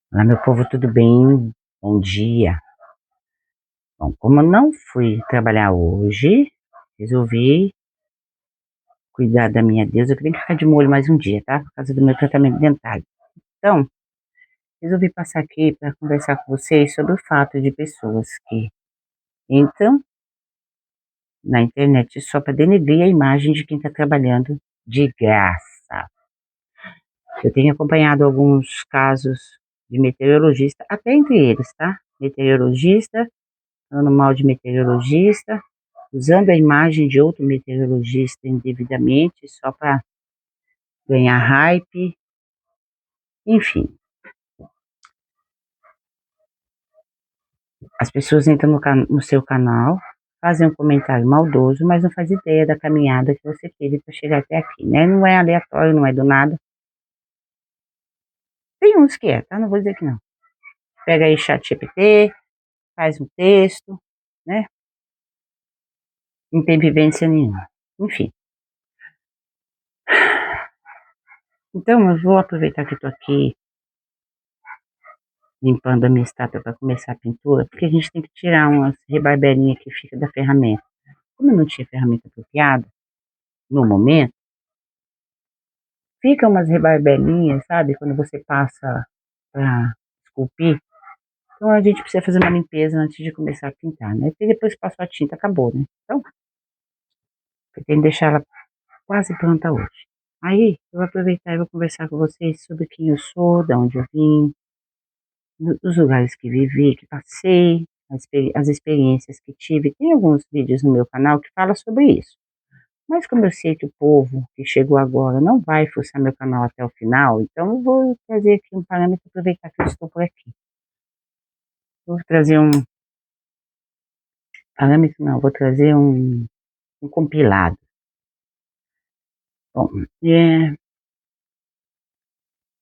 Olá, meu povo, tudo bem? Bom dia. Bom, como eu não fui trabalhar hoje, resolvi cuidar da minha deusa. Eu tenho que ficar de molho mais um dia, tá? Por causa do meu tratamento dentário. Então, resolvi passar aqui para conversar com vocês sobre o fato de pessoas que entram na internet só para denegrir a imagem de quem está trabalhando de graça. Eu tenho acompanhado alguns casos de meteorologista, até entre eles, tá? Meteorologista, falando mal de meteorologista, usando a imagem de outro meteorologista indevidamente só para ganhar hype, enfim. As pessoas entram no seu canal, fazem um comentário maldoso, mas não faz ideia da caminhada que você teve para chegar até aqui, né? Não é aleatório, não é do nada. Tem uns que é, tá? Não vou dizer que não. Pega aí chat GPT, faz um texto, né? Não tem vivência nenhuma. Enfim. Então eu vou aproveitar que eu tô aqui limpando a minha estátua para começar a pintura, porque a gente tem que tirar umas rebarbelinhas que fica da ferramenta. Como eu não tinha ferramenta apropriada, no momento, fica umas rebarbelinhas, sabe? Quando você passa para esculpir. Então a gente precisa fazer uma limpeza antes de começar a pintar, né? Porque depois que passou a tinta, acabou, né? Então, eu tenho que deixar ela quase pronta hoje. Aí, eu vou aproveitar e vou conversar com vocês sobre quem eu sou, de onde eu vim, dos lugares que vivi, que passei, as experiências que tive. Tem alguns vídeos no meu canal que falam sobre isso. Mas como eu sei que o povo que chegou agora não vai fuçar meu canal até o final, então eu vou trazer aqui um parâmetro, aproveitar que eu estou por aqui. Vou trazer um parâmetro, não, vou trazer um compilado. Bom,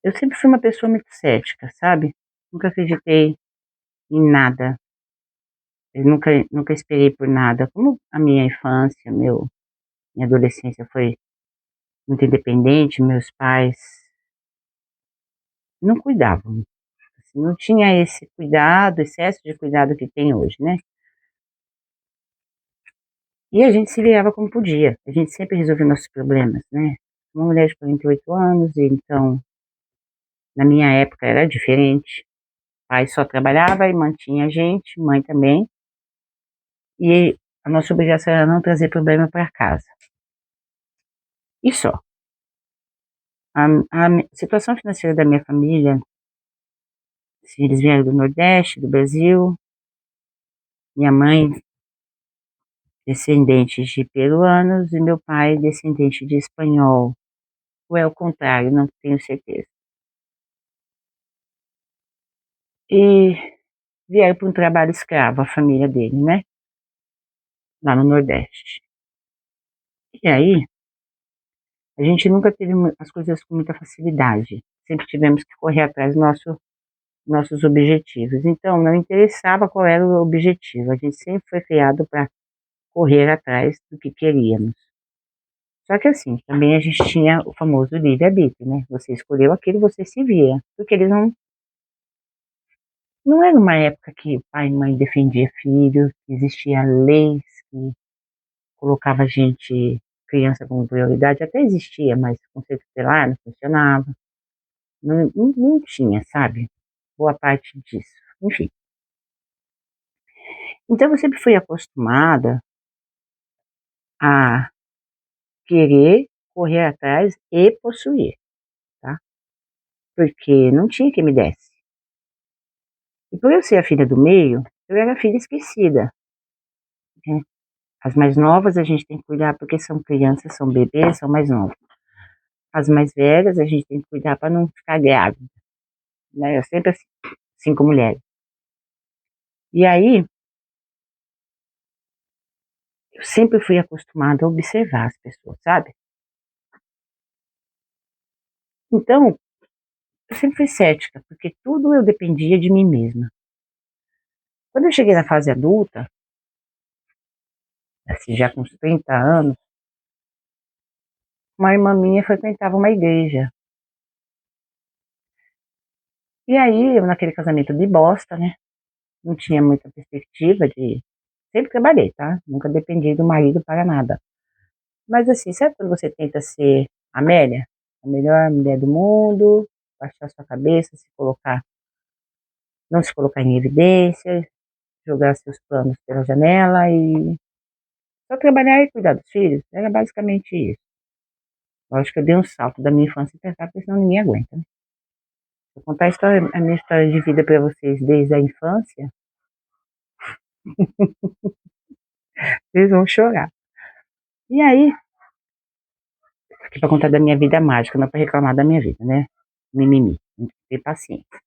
eu sempre fui uma pessoa muito cética, sabe? Nunca acreditei em nada. Eu nunca esperei por nada. Como a minha infância, minha adolescência foi muito independente, meus pais não cuidavam. Assim, não tinha esse cuidado, excesso de cuidado que tem hoje, né? E a gente se virava como podia. A gente sempre resolvia nossos problemas, né? Uma mulher de 48 anos, então, na minha época era diferente. Pai só trabalhava e mantinha a gente, mãe também. E a nossa obrigação era não trazer problema para casa. E só. A situação financeira da minha família, se eles vieram do Nordeste, do Brasil, minha mãe descendente de peruanos e meu pai descendente de espanhol. Ou é o contrário, não tenho certeza. E vieram para um trabalho escravo, a família dele, né? Lá no Nordeste. E aí, a gente nunca teve as coisas com muita facilidade. Sempre tivemos que correr atrás dos nossos objetivos. Então, não interessava qual era o objetivo. A gente sempre foi criado para correr atrás do que queríamos. Só que assim, também a gente tinha o famoso livre-arbítrio, né? Você escolheu aquilo, você se via. Porque eles não era uma época que pai e mãe defendia filhos, que existia leis que colocava a gente, criança como prioridade, até existia, mas o conceito tutelar não funcionava. Não tinha, sabe? Boa parte disso. Enfim. Então eu sempre fui acostumada a querer correr atrás e possuir, tá? Porque não tinha quem me desse. E por eu ser a filha do meio, eu era a filha esquecida, né? As mais novas a gente tem que cuidar porque são crianças, são bebês, são mais novos. As mais velhas a gente tem que cuidar para não ficar grávida, né? Eu sempre assim, 5 mulheres. E aí, eu sempre fui acostumada a observar as pessoas, sabe? Então, eu sempre fui cética, porque tudo eu dependia de mim mesma. Quando eu cheguei na fase adulta, assim, já com uns 30 anos, uma irmã minha frequentava uma igreja. E aí, eu naquele casamento de bosta, né? Não tinha muita perspectiva de. Sempre trabalhei, tá? Nunca dependi do marido para nada. Mas assim, sabe quando você tenta ser Amélia? A melhor mulher do mundo, baixar sua cabeça, se colocar, não se colocar em evidência, jogar seus planos pela janela e só trabalhar e cuidar dos filhos. Era basicamente isso. Lógico que eu dei um salto da minha infância pra cá, porque senão ninguém aguenta, né? Vou contar a minha história de vida para vocês desde a infância, vocês vão chorar. E aí, aqui pra contar da minha vida mágica, não pra reclamar da minha vida, né? Mimimi, tem que ter paciência.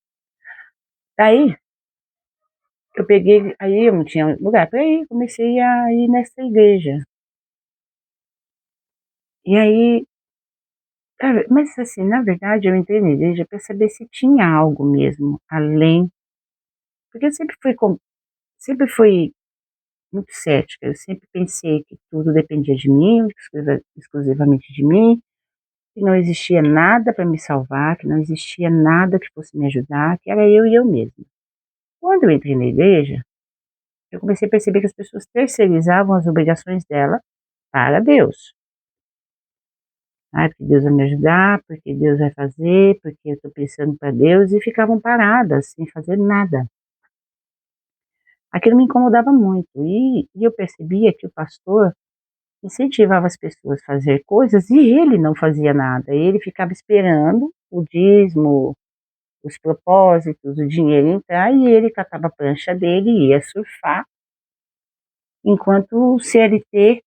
Daí, eu peguei, aí eu não tinha lugar pra ir, comecei a ir nessa igreja. E aí, mas assim, na verdade, eu entrei na igreja pra saber se tinha algo mesmo, além, porque eu sempre fui muito cética, eu sempre pensei que tudo dependia de mim, exclusivamente de mim, que não existia nada para me salvar, que não existia nada que fosse me ajudar, que era eu e eu mesma. Quando eu entrei na igreja, eu comecei a perceber que as pessoas terceirizavam as obrigações dela para Deus. Ah, porque Deus vai me ajudar, porque Deus vai fazer, porque eu estou pensando para Deus, e ficavam paradas, sem fazer nada. Aquilo me incomodava muito, e eu percebia que o pastor incentivava as pessoas a fazer coisas e ele não fazia nada. Ele ficava esperando o dízimo, os propósitos, o dinheiro entrar e ele catava a prancha dele e ia surfar, enquanto o CLT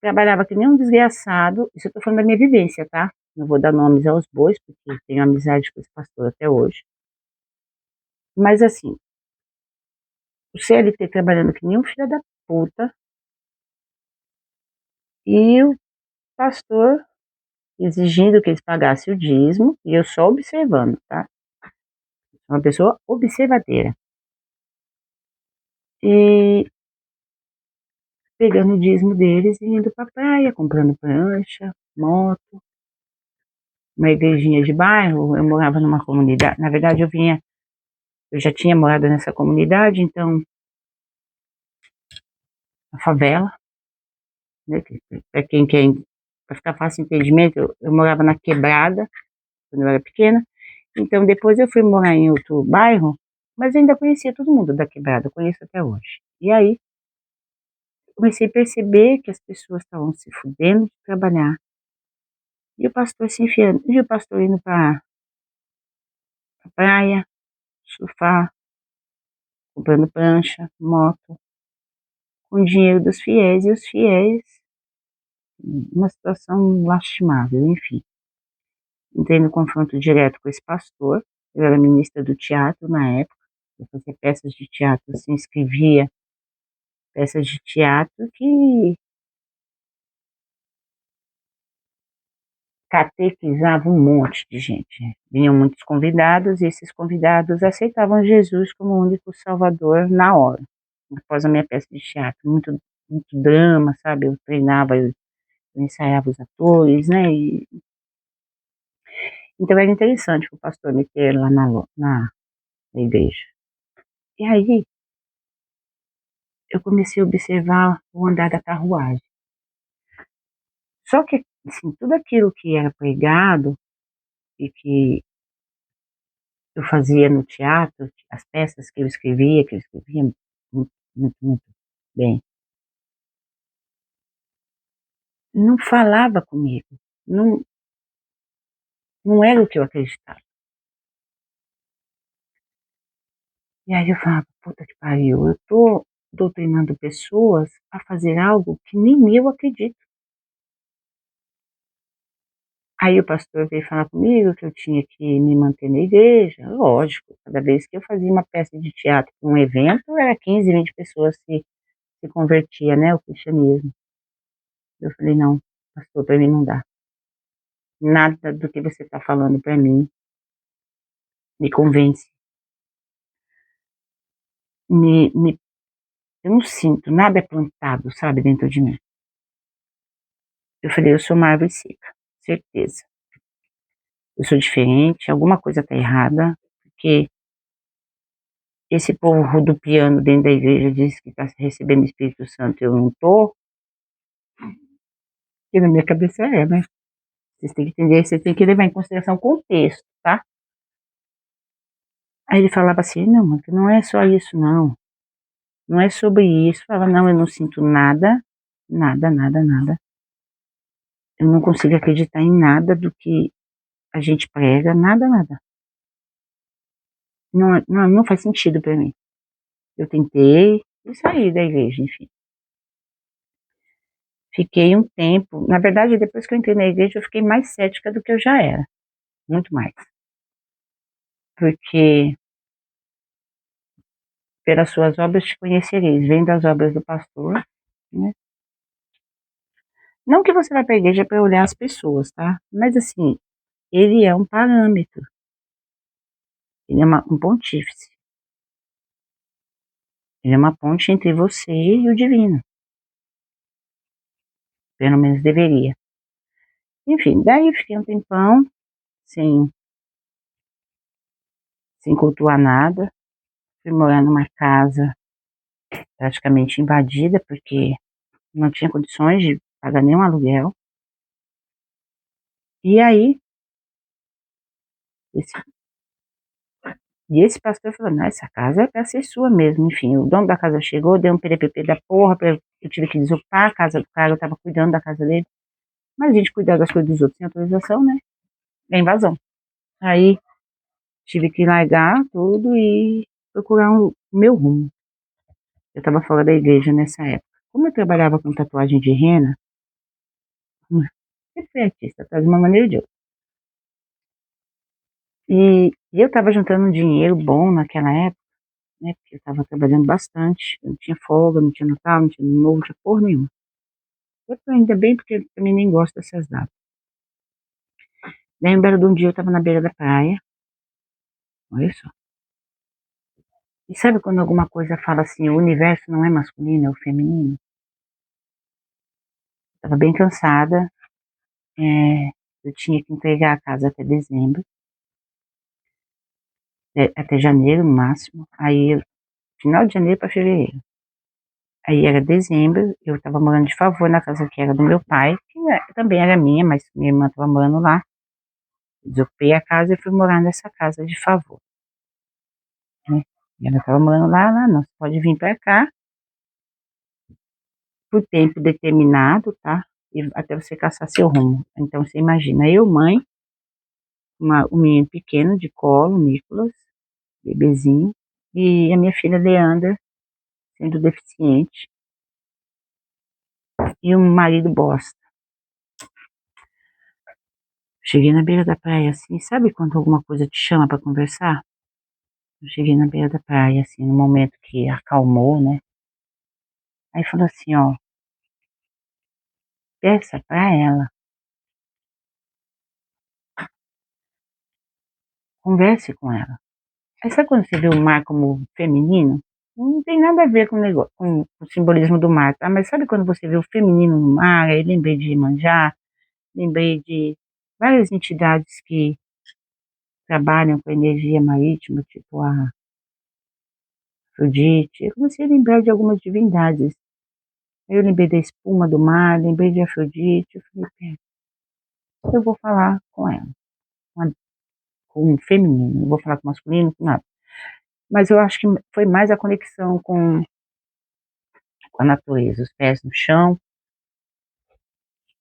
trabalhava que nem um desgraçado. Isso eu estou falando da minha vivência, tá? Não vou dar nomes aos bois, porque tenho amizade com esse pastor até hoje. Mas assim, o CLT trabalhando que nem um filho da puta e o pastor exigindo que eles pagassem o dízimo e eu só observando, tá? Uma pessoa observadeira. E pegando o dízimo deles e indo pra praia, comprando prancha, moto, uma igrejinha de bairro. Eu morava numa comunidade, na verdade eu já tinha morado nessa comunidade, então, a favela, né, pra quem quer, pra ficar fácil o entendimento, eu morava na Quebrada, quando eu era pequena, então depois eu fui morar em outro bairro, mas eu ainda conhecia todo mundo da Quebrada, eu conheço até hoje. E aí, comecei a perceber que as pessoas estavam se fudendo de trabalhar. E o pastor se enfiando, e o pastor indo pra praia, surfar, comprando prancha, moto, com o dinheiro dos fiéis, e os fiéis, uma situação lastimável, enfim. Entrei no confronto direto com esse pastor, eu era ministra do teatro na época, eu fazia peças de teatro, assim, escrevia peças de teatro que catequizava um monte de gente. Vinham muitos convidados e esses convidados aceitavam Jesus como o único salvador na hora. Após a minha peça de teatro, muito drama, sabe? Eu treinava, eu ensaiava os atores, né? Então era interessante o pastor me ter lá na igreja. E aí eu comecei a observar o andar da carruagem. Só que, assim, tudo aquilo que era pregado e que eu fazia no teatro, as peças que eu escrevia muito bem, não falava comigo, não, não era o que eu acreditava. E aí eu falava, puta que pariu, eu tô doutrinando pessoas a fazer algo que nem eu acredito. Aí o pastor veio falar comigo que eu tinha que me manter na igreja, lógico, cada vez que eu fazia uma peça de teatro, um evento, era 15, 20 pessoas se convertia, né, ao cristianismo. Eu falei, não, pastor, para mim não dá. Nada do que você está falando para mim me convence. Eu não sinto, nada é plantado, sabe, dentro de mim. Eu falei, eu sou uma árvore seca, certeza. Eu sou diferente, alguma coisa tá errada, porque esse povo rodopiando dentro da igreja diz que está recebendo o Espírito Santo, eu não tô. E na minha cabeça né? Vocês têm que entender, vocês têm que levar em consideração o contexto, tá? Aí ele falava assim, não, mas não é só isso, não. Não é sobre isso. Eu falava, não, eu não sinto nada, nada, nada, nada. Eu não consigo acreditar em nada do que a gente prega, nada, nada. Não, não faz sentido para mim. Eu tentei e saí da igreja, enfim. Fiquei um tempo, na verdade, depois que eu entrei na igreja, eu fiquei mais cética do que eu já era. Muito mais. Porque pelas suas obras te conhecereis, vem das obras do pastor, né? Não que você vai para a igreja para olhar as pessoas, tá? Mas assim, ele é um parâmetro. Ele é um pontífice. Ele é uma ponte entre você e o divino. Pelo menos deveria. Enfim, daí fiquei um tempão sem cultuar nada. Fui morar numa casa praticamente invadida, porque não tinha condições de pagar nenhum aluguel. E aí, esse, esse pastor falou, não, essa casa é pra ser sua mesmo. Enfim, o dono da casa chegou, deu um PDPP da porra, eu tive que desocupar a casa do cara, eu tava cuidando da casa dele. Mas a gente cuidar das coisas dos outros sem autorização, né? É invasão. Aí, tive que largar tudo e procurar o meu rumo. Eu tava fora da igreja nessa época. Como eu trabalhava com tatuagem de rena, sempre fui artista, tá? De uma maneira ou de outra. E eu tava juntando um dinheiro bom naquela época, né? Porque eu tava trabalhando bastante. Eu não tinha folga, não tinha Natal, não tinha Ano Novo, não tinha porra nenhuma. Eu tô ainda bem, porque eu também nem gosto dessas datas. Daí, um belo de um dia, eu tava na beira da praia. Olha só. E sabe quando alguma coisa fala assim, o universo não é masculino, é o feminino? Tava bem cansada. Eu tinha que entregar a casa até dezembro. Até janeiro, no máximo. Aí, final de janeiro para fevereiro. Aí era dezembro, eu estava morando de favor na casa que era do meu pai, que também era minha, mas minha irmã estava morando lá. Desocupei a casa e fui morar nessa casa de favor, né? E ela estava morando lá, não, você pode vir para cá por tempo determinado, tá? E até você caçar seu rumo. Então você imagina, eu, mãe, um menino pequeno de colo, Nicolas, bebezinho, e a minha filha Leandra, sendo deficiente, e um marido bosta. Cheguei na beira da praia assim, sabe quando alguma coisa te chama para conversar? Eu cheguei na beira da praia assim, no momento que acalmou, né? Aí falou assim, ó, peça pra ela, converse com ela. Aí sabe quando você vê o mar como feminino? Não tem nada a ver com o negócio, com o simbolismo do mar, tá? Mas sabe quando você vê o feminino no mar? Aí lembrei de Iemanjá, lembrei de várias entidades que trabalham com energia marítima, tipo a Afrodite. Eu comecei a lembrar de algumas divindades. Aí eu lembrei da espuma do mar, lembrei de Afrodite. Eu falei, eu vou falar com ela, com o feminino, não vou falar com o masculino, com nada. Mas eu acho que foi mais a conexão com a natureza, os pés no chão.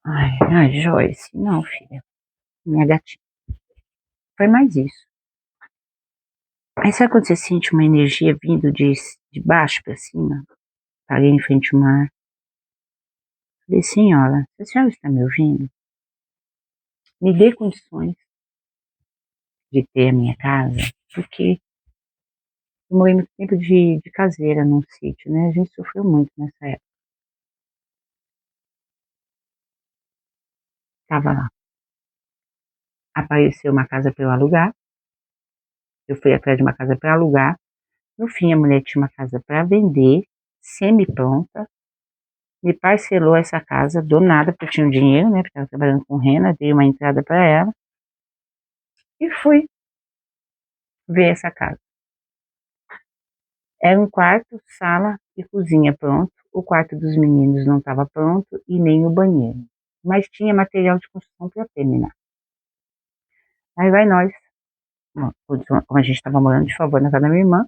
Ai, Joyce, não, filha, minha gatinha. Foi mais isso. Aí sabe quando você sente uma energia vindo de baixo para cima? Parei em frente ao mar. Falei, senhora, se a senhora está me ouvindo, me dê condições de ter a minha casa, porque eu morei muito tempo de caseira num sítio, né? A gente sofreu muito nessa época. Tava lá. Apareceu uma casa para eu alugar. Eu fui atrás de uma casa para alugar. No fim, a mulher tinha uma casa para vender, semi-pronta. Me parcelou essa casa do nada, porque eu tinha um dinheiro, né? Porque estava trabalhando com renda, dei uma entrada para ela. E fui. ver essa casa. Era um quarto, sala e cozinha pronto. O quarto dos meninos não estava pronto e nem o banheiro. Mas tinha material de construção para terminar. Aí vai nós, como a gente estava morando de favor na casa da minha irmã,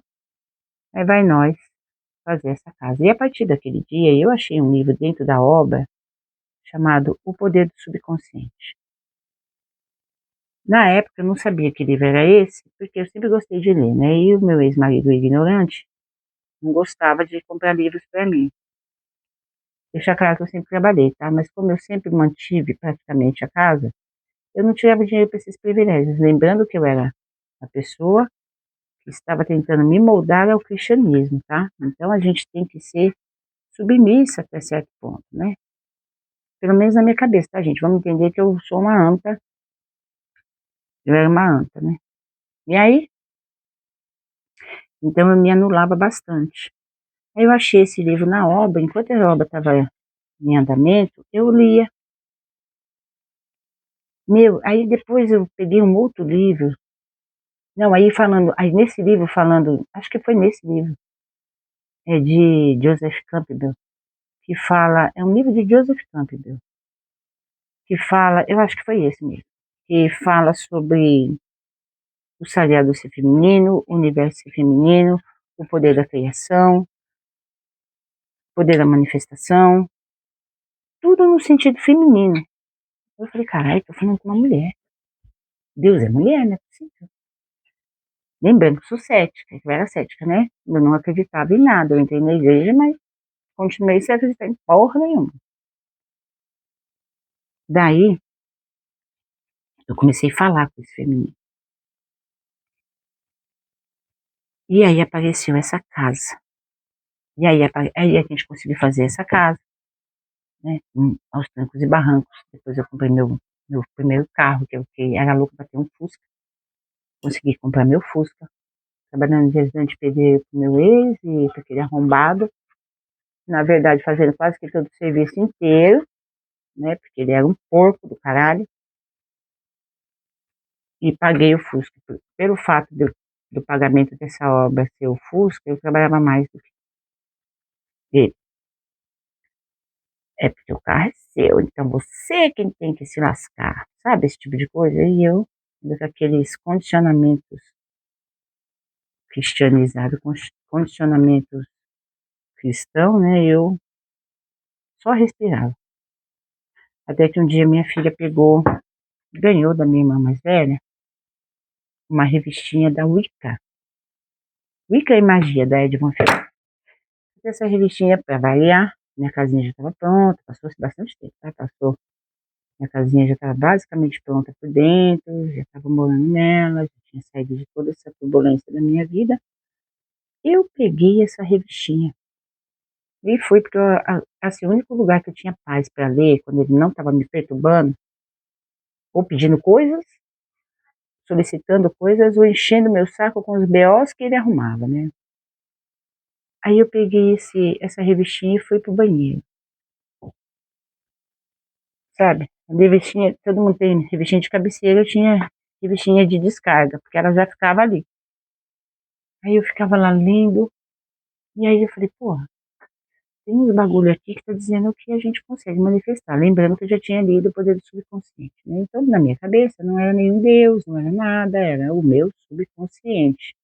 aí vai nós fazer essa casa. E a partir daquele dia eu achei um livro dentro da obra chamado O Poder do Subconsciente. Na época eu não sabia que livro era esse, porque eu sempre gostei de ler, né? E o meu ex-marido ignorante não gostava de comprar livros para mim. Deixar claro que eu sempre trabalhei, tá? Mas como eu sempre mantive praticamente a casa, eu não tirava dinheiro para esses privilégios. Lembrando que eu era a pessoa que estava tentando me moldar ao cristianismo, tá? Então a gente tem que ser submissa até certo ponto, né? Pelo menos na minha cabeça, tá, gente? Vamos entender que eu sou uma anta, eu era uma anta, né? E aí, então eu me anulava bastante. Aí eu achei esse livro na obra, enquanto a obra estava em andamento, eu lia. Meu, aí depois eu peguei um outro livro. Não, aí nesse livro falando, acho que foi nesse livro, é de Joseph Campbell, que fala, é um livro de Joseph Campbell, que fala, eu acho que foi esse mesmo, que fala sobre o sagrado ser feminino, o universo ser feminino, o poder da criação, o poder da manifestação, tudo no sentido feminino. Eu falei, caralho, tô falando com uma mulher. Deus é mulher, não é possível. Lembrando que sou cética, que eu era cética, né? Eu não acreditava em nada, eu entrei na igreja, mas continuei sem acreditar em porra nenhuma. Daí, eu comecei a falar com esse feminino. E aí apareceu essa casa. E aí a gente conseguiu fazer essa casa, né? Aos trancos e barrancos. Depois eu comprei meu primeiro carro, que eu era louco para ter um Fusca. Consegui comprar meu Fusca. Trabalhando de ajudante de pedreiro com meu ex e com aquele arrombado. Na verdade, fazendo quase que todo o serviço inteiro, né? Porque ele era um porco do caralho. E paguei o Fusca. Pelo fato do pagamento dessa obra ser o Fusca, eu trabalhava mais do que ele. É porque o carro é seu, então você é quem tem que se lascar, sabe? Esse tipo de coisa. E eu, com aqueles condicionamentos cristianizados, condicionamentos cristãos, né? Eu só respirava. Até que um dia minha filha pegou, ganhou da minha irmã mais velha, uma revistinha da Wicca. Wicca e Magia, da Edmond Ferrer. Essa revistinha, para variar, minha casinha já estava pronta, passou bastante tempo, tá? Passou. Minha casinha já estava basicamente pronta por dentro, já estava morando nela, já tinha saído de toda essa turbulência da minha vida. Eu peguei essa revistinha e fui, porque assim, o único lugar que eu tinha paz para ler, quando ele não estava me perturbando, ou pedindo coisas, solicitando coisas, ou enchendo meu saco com os BOs que ele arrumava, né? Aí eu peguei essa revistinha e fui pro banheiro, sabe? A revistinha, todo mundo tem revistinha de cabeceira, eu tinha revistinha de descarga, porque ela já ficava ali. Aí eu ficava lá lendo, e aí eu falei, porra, tem uns bagulho aqui que tá dizendo que a gente consegue manifestar. Lembrando que eu já tinha lido o Poder do Subconsciente, né? Então, na minha cabeça, não era nenhum Deus, não era nada, era o meu subconsciente.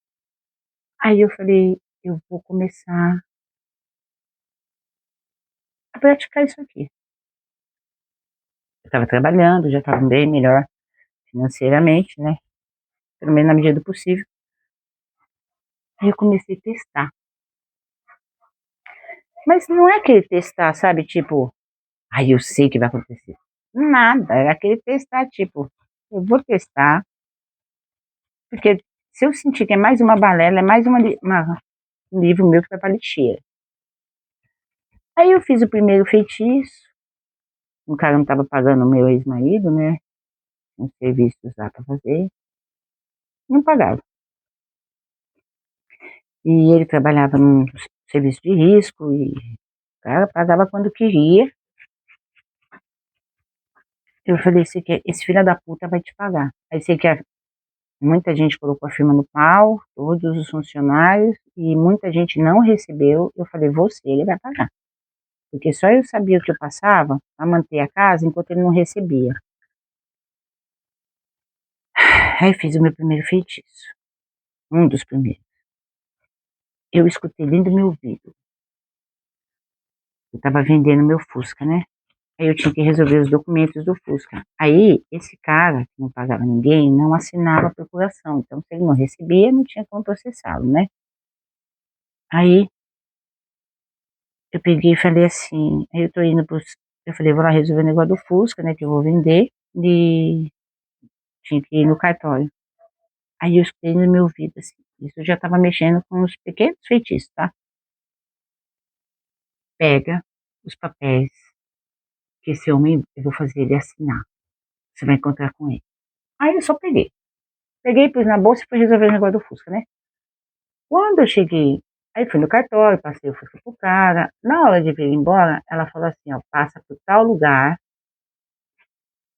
Aí eu falei, eu vou começar a praticar isso aqui. Eu estava trabalhando, já estava bem melhor financeiramente, né? Pelo menos na medida do possível. Aí eu comecei a testar. Mas não é aquele testar, sabe? Tipo, aí eu sei o que vai acontecer. Nada, era aquele testar, tipo, eu vou testar, porque se eu sentir que é mais uma balela, é mais um livro meu que vai pra lixeira. Aí eu fiz o primeiro feitiço, o cara não estava pagando o meu ex-marido, né? Uns serviços lá pra fazer, não pagava. E ele trabalhava num serviço de risco e o cara pagava quando queria. Eu falei, esse filho da puta vai te pagar. Aí você quer Muita gente colocou a firma no pau, todos os funcionários, e muita gente não recebeu. Eu falei, você, ele vai pagar. Porque só eu sabia o que eu passava a manter a casa enquanto ele não recebia. Aí fiz o meu primeiro feitiço. Um dos primeiros. Eu escutei dentro do meu ouvido. Eu tava vendendo meu Fusca, né? Aí eu tinha que resolver os documentos do Fusca. Aí, esse cara, que não pagava ninguém, não assinava a procuração. Então, se ele não recebia, não tinha como processá-lo, né? Aí, eu peguei e falei assim, aí eu tô indo eu falei, vou lá resolver o negócio do Fusca, né, que eu vou vender, e tinha que ir no cartório. Aí eu escutei no meu ouvido, assim, isso eu já tava mexendo com os pequenos feitiços, tá? Pega os papéis que esse homem, eu vou fazer ele assinar. Você vai encontrar com ele. Aí eu só peguei. Peguei, pus na bolsa e fui resolver o negócio do Fusca, né? Quando eu cheguei, aí fui no cartório, passei o Fusca pro cara. Na hora de vir embora, ela falou assim, ó, passa por tal lugar,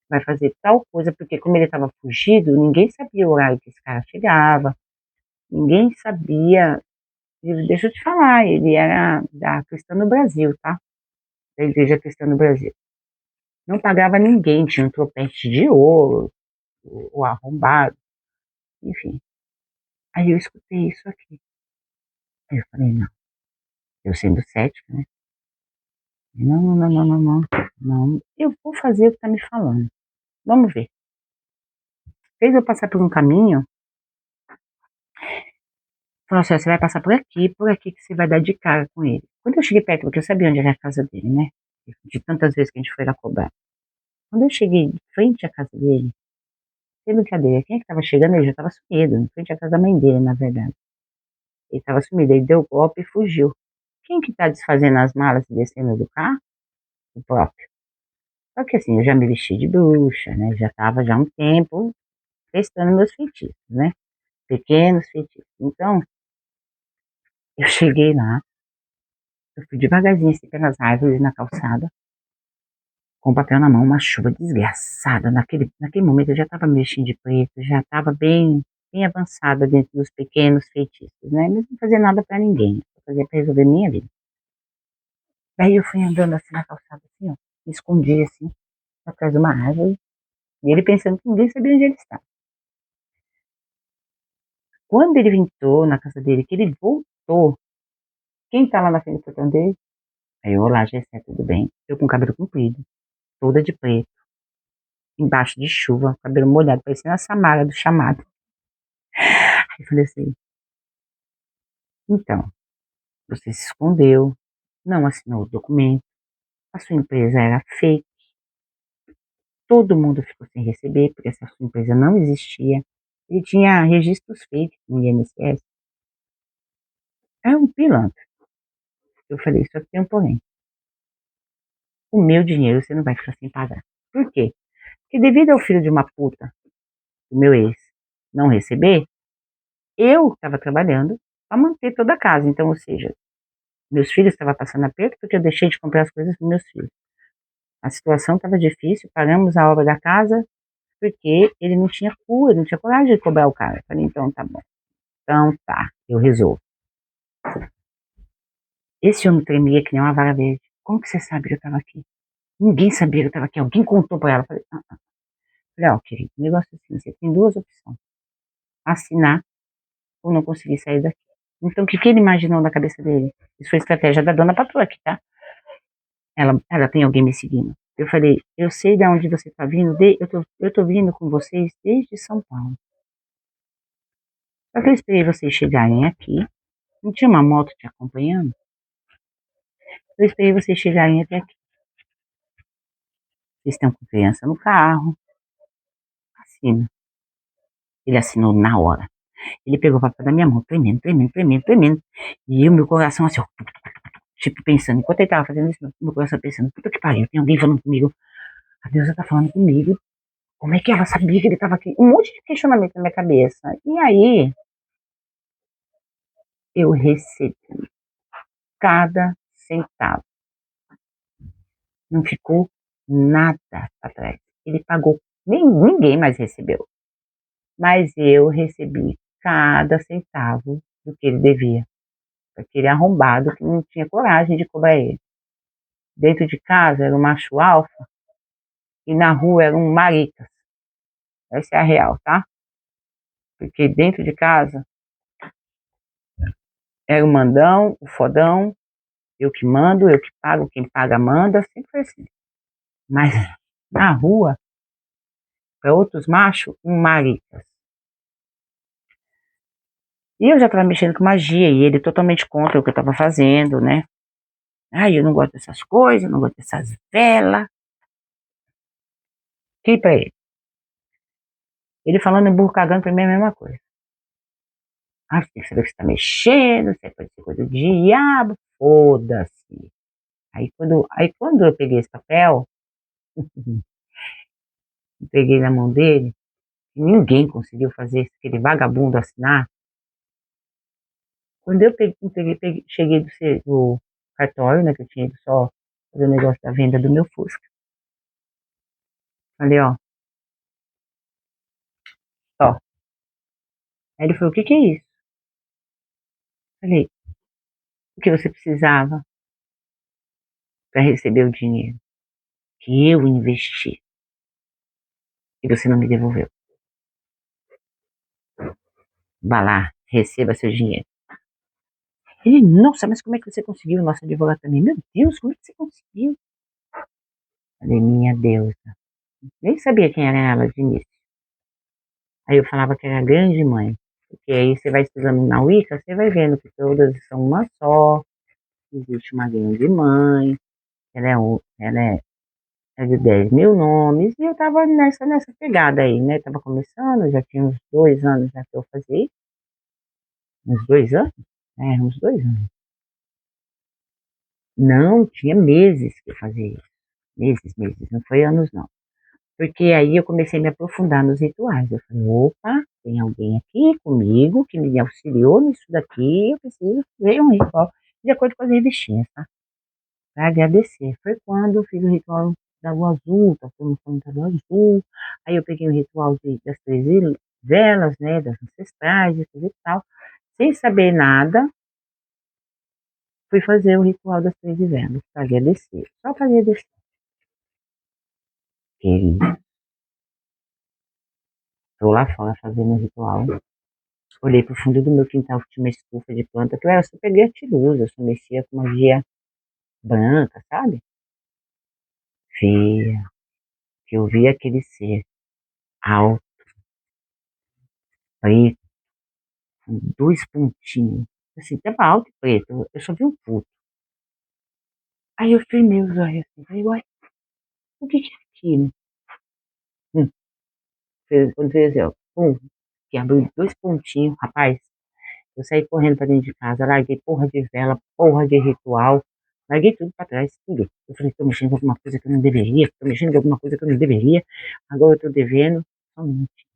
vai fazer tal coisa, porque como ele estava fugido, ninguém sabia o horário que esse cara chegava, ninguém sabia. Deixa eu te falar, ele era da Cristã no Brasil, tá? Da Igreja Cristã no Brasil. Não pagava ninguém, tinha um tropete de ouro, o arrombado, enfim. Aí eu escutei isso aqui. Aí eu falei, não, eu sendo cética, né? Não, não, não, não, não, não, eu vou fazer o que tá me falando. Vamos ver. Fez eu passar por um caminho, falou assim, ó, você vai passar por aqui que você vai dar de cara com ele. Quando eu cheguei perto, porque eu sabia onde era a casa dele, né? De tantas vezes que a gente foi lá cobrar. Quando eu cheguei de frente à casa dele, sem brincadeira, quem é que tava chegando? Ele já tava sumido, em frente à casa da mãe dele, na verdade. Ele tava sumido, ele deu o golpe e fugiu. Quem que tá desfazendo as malas e descendo do carro? O próprio. Só que assim, eu já me vesti de bruxa, né? Já tava já há um tempo testando meus feitiços, né? Pequenos feitiços. Então, eu cheguei lá, eu fui devagarzinho assim pelas árvores na calçada, com o papel na mão, uma chuva desgraçada. Naquele momento eu já estava mexendo de preto, já estava bem avançada dentro dos pequenos feitiços, né? Mas não fazia nada para ninguém, só fazia para resolver minha vida. Daí eu fui andando assim na calçada, assim, ó, me escondi assim, atrás de uma árvore, e ele pensando que ninguém sabia onde ele estava. Quando ele entrou na casa dele, que ele voltou, quem tá lá na frente do portão dele? Aí eu, olá, Gessé, tudo bem? Eu com cabelo comprido, toda de preto, embaixo de chuva, cabelo molhado, parecendo a Samara do chamado. Aí eu falei assim, então, você se escondeu, não assinou o documento, a sua empresa era fake, todo mundo ficou sem receber, porque essa sua empresa não existia, ele tinha registros fake no INSS, é um pilantra. Eu falei, só que tem um porém, o meu dinheiro você não vai ficar sem pagar. Por quê? Porque devido ao filho de uma puta, o meu ex, não receber, eu estava trabalhando para manter toda a casa, então, ou seja, meus filhos estavam passando aperto porque eu deixei de comprar as coisas para meus filhos. A situação estava difícil, paramos a obra da casa porque ele não tinha cura, não tinha coragem de cobrar o cara. Eu falei, então tá bom. Então tá, eu resolvo. Esse homem tremia que nem uma vara verde. Como que você sabe que eu estava aqui? Ninguém sabia que eu estava aqui. Alguém contou para ela. Eu falei, ah, ah. Falei, ó, querido, o negócio é assim, você tem duas opções. Assinar ou não conseguir sair daqui. Então, o que que ele imaginou na cabeça dele? Isso foi estratégia da dona patroa aqui, tá? Ela tem alguém me seguindo. Eu falei, eu sei de onde você está vindo, eu tô vindo com vocês desde São Paulo. Só que eu esperei vocês chegarem aqui, não tinha uma moto te acompanhando? Eu esperei vocês chegarem até aqui. Vocês estão com criança no carro, assina. Ele assinou na hora. Ele pegou o papel da minha mão, tremendo, tremendo, tremendo, tremendo. E o meu coração assim, ó, tipo pensando, enquanto ele tava fazendo isso, meu coração pensando, puta que pariu, tem alguém falando comigo, a deusa tá falando comigo, como é que ela sabia que ele tava aqui? Um monte de questionamento na minha cabeça. E aí, eu recebi cada centavo. Não ficou nada para trás. Ele pagou, ninguém mais recebeu. mas eu recebi cada centavo do que ele devia. Aquele arrombado que não tinha coragem de cobrar ele. Dentro de casa era um macho alfa e na rua era um maricas. Essa é a real, tá? Porque dentro de casa era o mandão, o fodão, eu que mando, eu que pago, quem paga manda, sempre foi assim. Mas na rua, para outros machos, um maricas. E eu já estava mexendo com magia e ele totalmente contra o que eu estava fazendo, né? Ai, eu não gosto dessas coisas, eu não gosto dessas velas. Que pra ele? Ele falando em burro cagando pra mim é a mesma coisa. Ah, você tem que saber que você tá mexendo, você pode ser coisa do diabo, foda-se. Aí quando eu peguei esse papel, peguei na mão dele, e ninguém conseguiu fazer aquele vagabundo assinar. Quando eu cheguei do cartório, né, que eu tinha ido só fazer o negócio da venda do meu Fusca. Falei, ó. Aí ele falou, o que que é isso? Falei, o que você precisava para receber o dinheiro que eu investi e você não me devolveu? Vá lá, receba seu dinheiro. Ele, nossa, mas como é que você conseguiu? Nossa advogada também, meu Deus, como é que você conseguiu? Falei, minha deusa. Nem sabia quem era ela de início. Aí eu falava que era a grande mãe. Porque aí você vai estudando na Wicca, você vai vendo que todas são uma só. Existe uma grande mãe. Ela é de 10 mil nomes. E eu tava nessa pegada aí, né? Tava começando, já tinha uns 2 anos já que eu fazia. Uns 2 anos? É, uns 2 anos. Não, tinha meses que eu fazia isso. Meses, não foi anos não. Porque aí eu comecei a me aprofundar nos rituais. Eu falei, opa, tem alguém aqui comigo que me auxiliou nisso daqui, eu preciso fazer um ritual de acordo com as revistinhas, tá? Para agradecer. Foi quando eu fiz o ritual da lua azul, tá todo mundo falando da lua azul. Aí eu peguei o ritual das 3 velas, né, das ancestrais e tudo e tal. Sem saber nada, fui fazer o ritual das 3 velas, para agradecer. Só para agradecer. Querido, tô lá fora fazendo o ritual. Olhei pro fundo do meu quintal que tinha uma estufa de planta, que eu era super gratiluz, eu só mexia com magia branca, sabe? Feia, que eu vi aquele ser alto, preto, com 2 pontinhos. Assim, tava alto e preto, eu só vi um vulto. Aí eu firmei os olhos assim, falei, uai, o que que é aquilo? Hum, quando fez assim, ó, pum, que abriu 2 pontinhos, rapaz. Eu saí correndo pra dentro de casa, larguei porra de vela, porra de ritual, larguei tudo pra trás, tudo. Eu falei, tô mexendo com alguma coisa que eu não deveria, tô mexendo com alguma coisa que eu não deveria, agora eu tô devendo. Só um minuto.